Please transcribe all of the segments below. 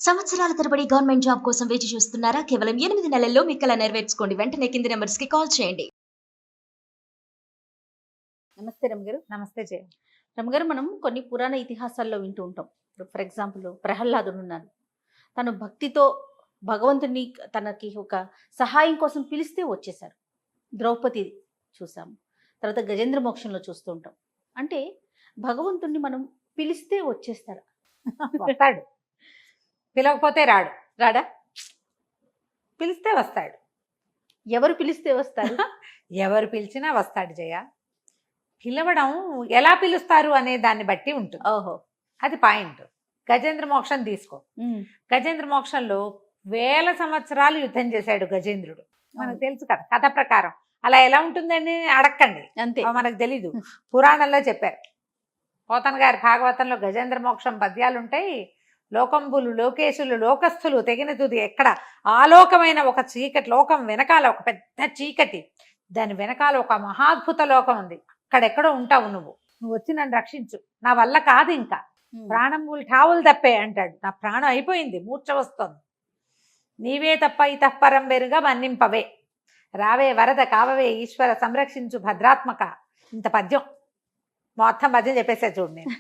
సంవత్సరాల తరబడి government job కోసం వేచి చూస్తున్నారా? కేవలం 8 నెలల్లో మీ కల నెరవేర్చుకోండి. వెంటనే కింది నంబర్స్‌కి కాల్ చేయండి. నమస్తే రమగారు. నమస్తే జయ. రమగారు, మనం కొన్ని పురాణ ఇతిహాసాల్లో వింటూ ఉంటాం. ఇప్పుడు ఫర్ ఎగ్జాంపుల్ ప్రహ్లాదుడు ఉన్నారు. తను భక్తితో భగవంతుని తనకి ఒక సహాయం కోసం పిలిస్తే వచ్చేశారు. ద్రౌపది చూసాము. తర్వాత గజేంద్ర మోక్షంలో చూస్తూ ఉంటాం. అంటే భగవంతుణ్ణి మనం పిలిస్తే వచ్చేస్తాడు. వస్తాడు, పిలవకపోతే రాడు. రాడా? పిలిస్తే వస్తాడు. ఎవరు పిలిస్తే వస్తారు? ఎవరు పిలిచినా వస్తాడు జయ. పిలవడం ఎలా పిలుస్తారు అనే దాన్ని బట్టి ఉంటుంది. ఓహో, అది పాయింట్. గజేంద్ర మోక్షం తీసుకో. గజేంద్ర మోక్షంలో 1000 సంవత్సరాలు యుద్ధం చేశాడు గజేంద్రుడు. మనకు తెలుసు కదా కథ ప్రకారం. అలా ఎలా ఉంటుందని అడక్కండి, అంతే. మనకు తెలీదు. పురాణంలో చెప్పారు. పోతన గారి భాగవతంలో గజేంద్ర మోక్షం పద్యాలు ఉంటాయి. లోకంబులు, లోకేశులు, లోకస్థులు తెగిన తుది ఎక్కడ ఆలోకమైన ఒక చీకటి లోకం వెనకాల ఒక పెద్ద చీకటి, దాని వెనకాల ఒక మహాద్భుత లోకం ఉంది. అక్కడెక్కడో ఉంటావు నువ్వు వచ్చి నన్ను రక్షించు, నా వల్ల కాదు, ఇంకా ప్రాణములు ఠావులు తప్పే అంటాడు. నా ప్రాణం అయిపోయింది, మూర్ఛ వస్తోంది, నీవే తప్ప ఇతఃపరం బెరుగా మన్నింపవే, రావే వరద కావవే ఈశ్వర సంరక్షించు భద్రాత్మక. ఇంత పద్యం మొత్తం పద్యం చెప్పేసా చూడు. నేను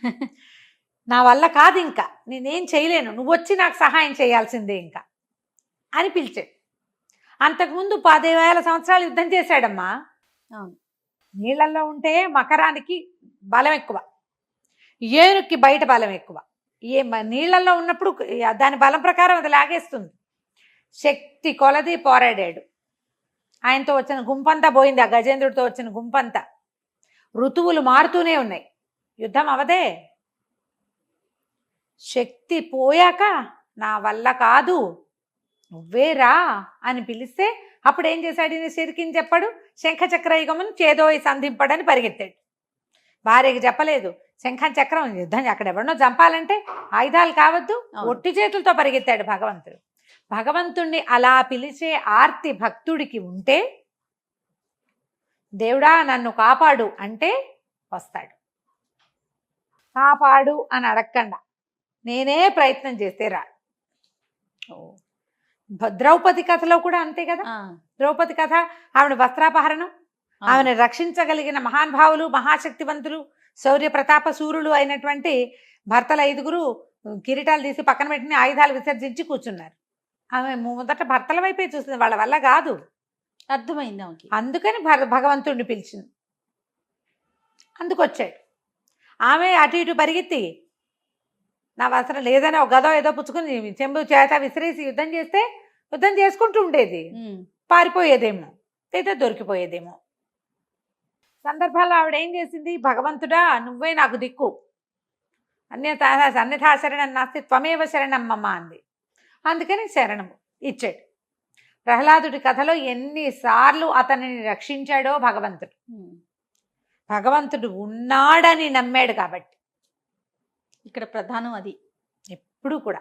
నా వల్ల కాదు, ఇంకా నేనేం చేయలేను, నువ్వు వచ్చి నాకు సహాయం చేయాల్సిందే ఇంకా అని పిలిచాడు. అంతకుముందు 10,000 సంవత్సరాలు యుద్ధం చేశాడమ్మా. అవును. నీళ్ళల్లో ఉంటే మకరానికి బలం ఎక్కువ, ఏనుక్కి బయట బలం ఎక్కువ. నీళ్ళల్లో ఉన్నప్పుడు దాని బలం ప్రకారం అది లాగేస్తుంది. శక్తి కొలది పోరాడాడు. ఆయనతో వచ్చిన గుంపంతా పోయింది, ఆ గజేంద్రుడితో వచ్చిన గుంపంతా. ఋతువులు మారుతూనే ఉన్నాయి, యుద్ధం అవదే. శక్తి పోయాక నా వల్ల కాదు, నువ్వే రా అని పిలిస్తే అప్పుడు ఏం చేశాడు? ఈయన సిరికిని చెప్పాడు, శంఖచక్ర యుగమును చేదోయి సంధింపడని పరిగెత్తాడు. భార్యకి చెప్పలేదు. శంఖం చక్రం యుద్ధం అక్కడ ఎవరినో చంపాలంటే ఆయుధాలు కావద్దు, ఒట్టి చేతులతో పరిగెత్తాడు భగవంతుడు. భగవంతుణ్ణి అలా పిలిచే ఆర్తి భక్తుడికి ఉంటే, దేవుడా నన్ను కాపాడు అంటే వస్తాడు. కాపాడు అని అడగకుండా నేనే ప్రయత్నం చేస్తే రాడు. ద్రౌపది కథలో కూడా అంతే కదా. ద్రౌపది కథ, ఆవిడ వస్త్రాపహరణం, ఆమెను రక్షించగలిగిన మహానుభావులు, మహాశక్తివంతులు, శౌర్య ప్రతాప సూరులు అయినటువంటి భర్తలు 5గురు కిరీటాలు తీసి పక్కన పెట్టిన ఆయుధాలు విసర్జించి కూర్చున్నారు. ఆమె మొదట భర్తల వైపే చూస్తుంది, వాళ్ళ వల్ల కాదు. అర్థమైంది ఆమెకి. అందుకని భగవంతుడిని పిలిచింది. అందుకొచ్చాడు. ఆమె అటు ఇటు పరిగెత్తి నా వస్త్రం లేదని ఒక గదో ఏదో పుచ్చుకుని చెంబు చేత విసిరేసి యుద్ధం చేస్తే యుద్ధం చేసుకుంటూ ఉండేది. పారిపోయేదేమో లేదా దొరికిపోయేదేమో. సందర్భాల్లో ఆవిడ ఏం చేసింది? భగవంతుడా నువ్వే నాకు దిక్కు, అన్యథా శరణం నాస్తి త్వమేవ శరణం మమ అంది. అందుకని శరణము ఇచ్చాడు. ప్రహ్లాదుడి కథలో ఎన్నిసార్లు అతనిని రక్షించాడో భగవంతుడు. భగవంతుడు ఉన్నాడని నమ్మాడు కాబట్టి. ఇక్కడ ప్రధానం అది. ఎప్పుడు కూడా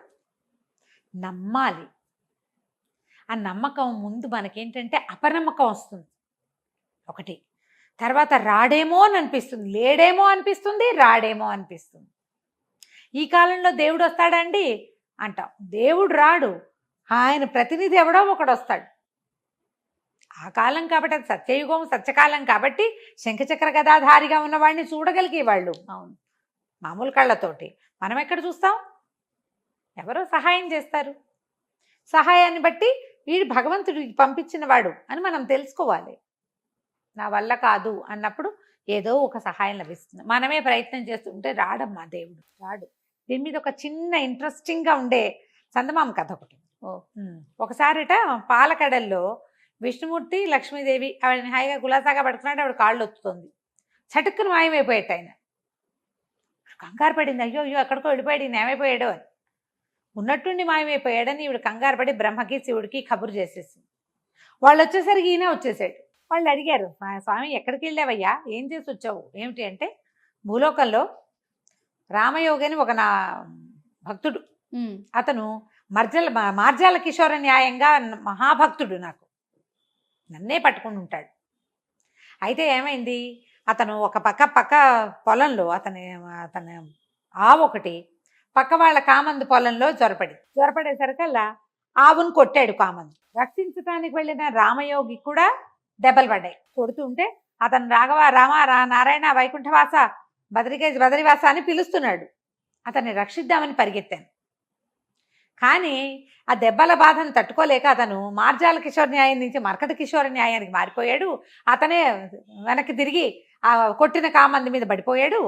నమ్మాలి. ఆ నమ్మకం ముందు మనకేంటంటే అపనమ్మకం వస్తుంది ఒకటి. తర్వాత రాడేమో అని అనిపిస్తుంది, లేడేమో అనిపిస్తుంది, రాడేమో అనిపిస్తుంది. ఈ కాలంలో దేవుడు వస్తాడండి అంటాం. దేవుడు రాడు, ఆయన ప్రతినిధి ఎవడో ఒకడు వస్తాడు. ఆ కాలం కాబట్టి, అది సత్యయుగం, సత్యకాలం కాబట్టి శంఖచక్ర గదాధారిగా ఉన్నవాడిని చూడగలిగేవాళ్ళు. అవును, మామూలు కళ్ళతోటి. మనం ఎక్కడ చూస్తాం? ఎవరో సహాయం చేస్తారు. సహాయాన్ని బట్టి వీడు భగవంతుడు పంపించిన వాడు అని మనం తెలుసుకోవాలి. నా వల్ల కాదు అన్నప్పుడు ఏదో ఒక సహాయం లభిస్తుంది. మనమే ప్రయత్నం చేస్తుంటే రాడమ్మా దేవుడు, రాడు. దీని మీద ఒక చిన్న ఇంట్రెస్టింగ్గా ఉండే చందమామ కథ ఒకటి. ఒకసారిట పాలకడల్లో విష్ణుమూర్తి, లక్ష్మీదేవి ఆవిడని హాయిగా గులాసాగా పడుతున్నాడు. ఆవిడ కాళ్ళు ఒత్తుతుంది. చటుక్కును మాయమైపోయేట ఆయన. కంగారు పడింది, అయ్యో అయ్యో ఎక్కడికో వెళ్ళిపోయాడు, ఈయన ఏమైపోయాడు అని. ఉన్నట్టుండి మాయమైపోయాడని ఈవిడ కంగారు పడి బ్రహ్మకి శివుడికి కబురు చేసేసింది. వాళ్ళు వచ్చేసరికి ఈయన వచ్చేసాడు. వాళ్ళు అడిగారు, స్వామి ఎక్కడికి వెళ్ళావయ్యా, ఏం చేసి వచ్చావు, ఏమిటి అంటే, భూలోకంలో రామయోగి అని ఒక నా భక్తుడు, అతను మార్జాల కిషోర న్యాయంగా మహాభక్తుడు, నాకు నన్నే పట్టుకుని ఉంటాడు. అయితే ఏమైంది, అతను ఒక పక్క పొలంలో అతని ఆవు ఒకటి పక్క వాళ్ళ కామందు పొలంలో జ్వరపడేసరికల్లా ఆవును కొట్టాడు కామందు. రక్షించడానికి వెళ్ళిన రామయోగి కూడా దెబ్బలు పడ్డాయి. కొడుతుంటే అతను రాఘవ రామ నారాయణ వైకుంఠవాస బద్రివాస అని పిలుస్తున్నాడు. అతన్ని రక్షిద్దామని పరిగెత్తాను. కానీ ఆ దెబ్బల బాధను తట్టుకోలేక అతను మార్జాల కిషోర్ న్యాయం నుంచి మర్కట కిషోర్ న్యాయానికి మారిపోయాడు. అతనే వెనక్కి తిరిగి ఆ కొట్టిన కామంది మీద పడిపోయాడు,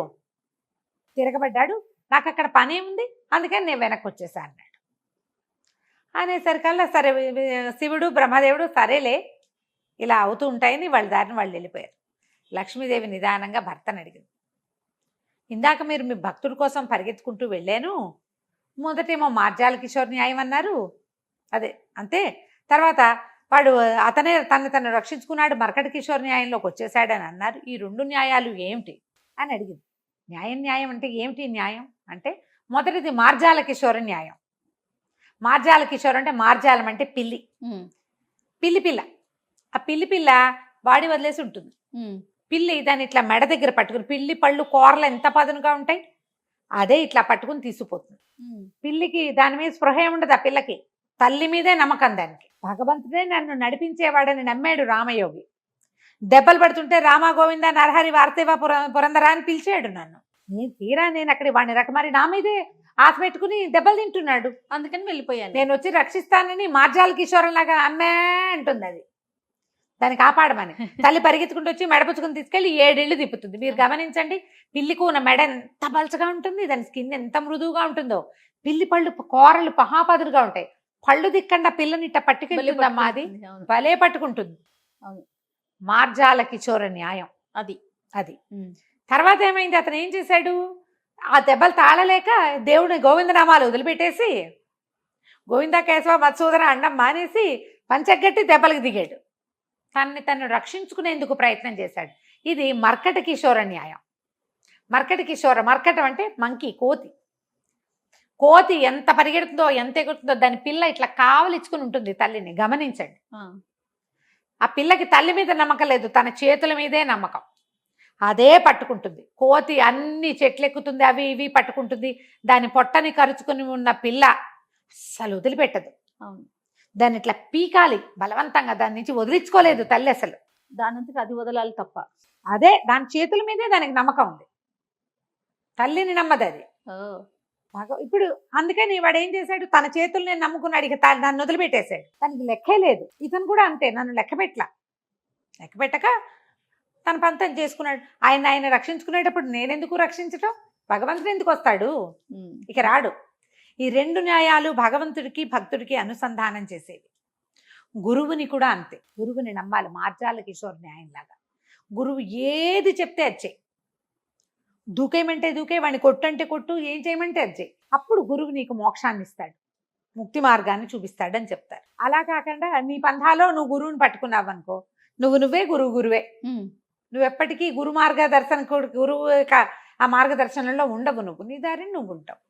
తిరగబడ్డాడు. నాకు అక్కడ పని ఏముంది, అందుకని నేను వెనక్కి వచ్చేసా అన్నాడు. అనేసరికల్లా సరే శివుడు బ్రహ్మదేవుడు సరేలే ఇలా అవుతూ ఉంటాయని వాళ్ళ దారిని వాళ్ళు వెళ్ళిపోయారు. లక్ష్మీదేవి నిదానంగా భర్తను అడిగింది, ఇందాక మీరు మీ భక్తుడి కోసం పరిగెత్తుకుంటూ వెళ్ళాను, మొదటేమో మార్జాల కిషోర్ న్యాయం అన్నారు, అదే అంతే, తర్వాత వాడు అతనే తను రక్షించుకున్నాడు మర్కట కిషోర్ న్యాయంలోకి వచ్చేసాడని అన్నారు, ఈ రెండు న్యాయాలు ఏమిటి అని అడిగింది. న్యాయం అంటే ఏమిటి న్యాయం అంటే, మొదటిది మార్జాల కిషోర్ న్యాయం. మార్జాల కిషోర్ అంటే మార్జాలం అంటే పిల్లి పిల్ల. ఆ పిల్ల బాడీ వదిలేసి ఉంటుంది. పిల్లి దాన్ని ఇట్లా మెడ దగ్గర పట్టుకుని, పిల్లి పళ్ళు కూరలు ఎంత పదునుగా ఉంటాయి, అదే ఇట్లా పట్టుకుని తీసుకుపోతుంది. పిల్లికి దాని మీద స్పృహ ఉండదు. ఆ పిల్లకి తల్లి మీదే నమ్మకం. దానికి భగవంతుడే నన్ను నడిపించేవాడని నమ్మాడు రామయోగి. దెబ్బలు పడుతుంటే రామ గోవింద నరహరి వార్తేవ పురందర అని పిలిచాడు నన్ను. నేను అక్కడి వాడిని రకమారి నా మీదే ఆశ పెట్టుకుని దెబ్బలు తింటున్నాడు. అందుకని వెళ్ళిపోయాను. నేను వచ్చి రక్షిస్తానని మార్జాల కిషోరం లాగా అమ్మే అంటుంది. అది దాన్ని కాపాడమని తల్లి పరిగెత్తుకుంటూ వచ్చి మెడపుచ్చుకుని తీసుకెళ్ళి 7 ఇళ్ళు తిప్పుతుంది. మీరు గమనించండి, పిల్లికి ఉన్న మెడ ఎంత పలచగా ఉంటుంది, దాని స్కిన్ ఎంత మృదువుగా ఉంటుందో. పిల్లి పళ్ళు కూరలు పహాపదులుగా ఉంటాయి. పళ్ళు దిక్కండి ఆ పిల్లని ఇట్ట పట్టుకెళ్తుందమ్మా, అది భలే పట్టుకుంటుంది. మార్జాల కిషోర న్యాయం అది. తర్వాత ఏమైంది, అతను ఏం చేశాడు, ఆ దెబ్బలు తాళలేక దేవుడి గోవిందనామాలు వదిలిపెట్టేసి గోవింద కేశవ మత్సూదర అండం మానేసి పంచగట్టి దెబ్బలకు దిగాడు. తను రక్షించుకునేందుకు ప్రయత్నం చేశాడు. ఇది మర్కట కిషోర న్యాయం. మర్కటం అంటే మంకీ, కోతి ఎంత పరిగెడుతుందో ఎంత ఎగురుతుందో దాని పిల్ల ఇట్లా కావలిచ్చుకుని ఉంటుంది తల్లిని. గమనించండి, ఆ పిల్లకి తల్లి మీద నమ్మకం లేదు, తన చేతుల మీదే నమ్మకం. అదే పట్టుకుంటుంది. కోతి అన్ని చెట్లు ఎక్కుతుంది, అవి ఇవి పట్టుకుంటుంది. దాని పొట్టని కరుచుకుని ఉన్న పిల్ల అస్సలు వదిలిపెట్టదు. దాన్ని ఇట్లా పీకాలి బలవంతంగా, దాని నుంచి వదిలించుకోలేదు తల్లి అసలు. దానంతటి అది వదలాలి తప్ప. అదే దాని చేతుల మీదే దానికి నమ్మకం ఉంది, తల్లిని నమ్మదు అది. ఇప్పుడు అందుకని వాడు ఏం చేశాడు, తన చేతుల్ని నమ్ముకున్నాడు, ఇక నన్ను వదిలిపెట్టేశాడు. దానికి లెక్కే లేదు. ఇతను కూడా అంతే, నన్ను లెక్క పెట్టక తన పంతం చేసుకున్నాడు. ఆయన రక్షించుకునేటప్పుడు నేనెందుకు రక్షించటం, భగవంతుడు ఎందుకు వస్తాడు, ఇక రాడు. ఈ 2 న్యాయాలు భగవంతుడికి భక్తుడికి అనుసంధానం చేసేవి. గురువుని కూడా అంతే, గురువుని నమ్మాలి. మార్జాల కిషోర్ న్యాయంలాగా గురువు ఏది చెప్తే అది చెయ్యి. దూకేయమంటే దూకే, వాడిని కొట్టు అంటే కొట్టు, ఏం చేయమంటే అది చెయ్యి. అప్పుడు గురువు నీకు మోక్షాన్ని ఇస్తాడు, ముక్తి మార్గాన్ని చూపిస్తాడు అని చెప్తారు. అలా కాకుండా నీ పంథాలో నువ్వు గురువుని పట్టుకున్నావు అనుకో, నువ్వే గురువే. నువ్వు ఎప్పటికీ గురు మార్గదర్శనం, గురువు ఆ మార్గదర్శనంలో ఉండవు. నువ్వు నీ దారిని నువ్వు ఉంటావు.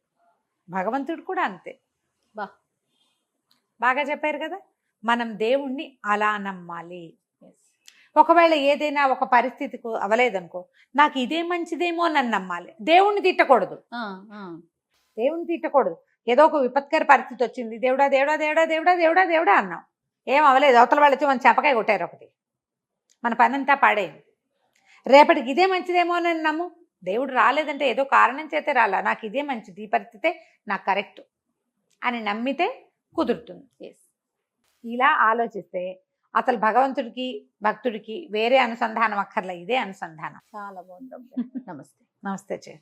భగవంతుడు కూడా అంతే. బాగా చెప్పారు కదా. మనం దేవుణ్ణి అలా నమ్మాలి. ఒకవేళ ఏదైనా ఒక పరిస్థితికి అవలేదనుకో, నాకు ఇదే మంచిదేమో అని నమ్మాలి. దేవుణ్ణి తిట్టకూడదు. ఏదో ఒక విపత్కర పరిస్థితి వచ్చింది, దేవుడా దేవుడా దేవుడా దేవుడా దేవుడా దేవుడా అన్నాం, ఏం అవలేదు. అవతల వాళ్ళు వచ్చి మన చెంపకాయ కొట్టారు ఒకటి, మన పనంతా పాడైంది. రేపటికి ఇదే మంచిదేమో అని నమ్ము. దేవుడు రాలేదంటే ఏదో కారణం చేతే రాలా, నాకు ఇదే మంచిది, ఈ పరిస్థితే నాకు కరెక్ట్ అని నమ్మితే కుదురుతుంది. ఇలా ఆలోచిస్తే అసలు భగవంతుడికి భక్తుడికి వేరే అనుసంధానం అక్కర్లే, ఇదే అనుసంధానం. చాలా బాగుంది. నమస్తే. నమస్తే చే.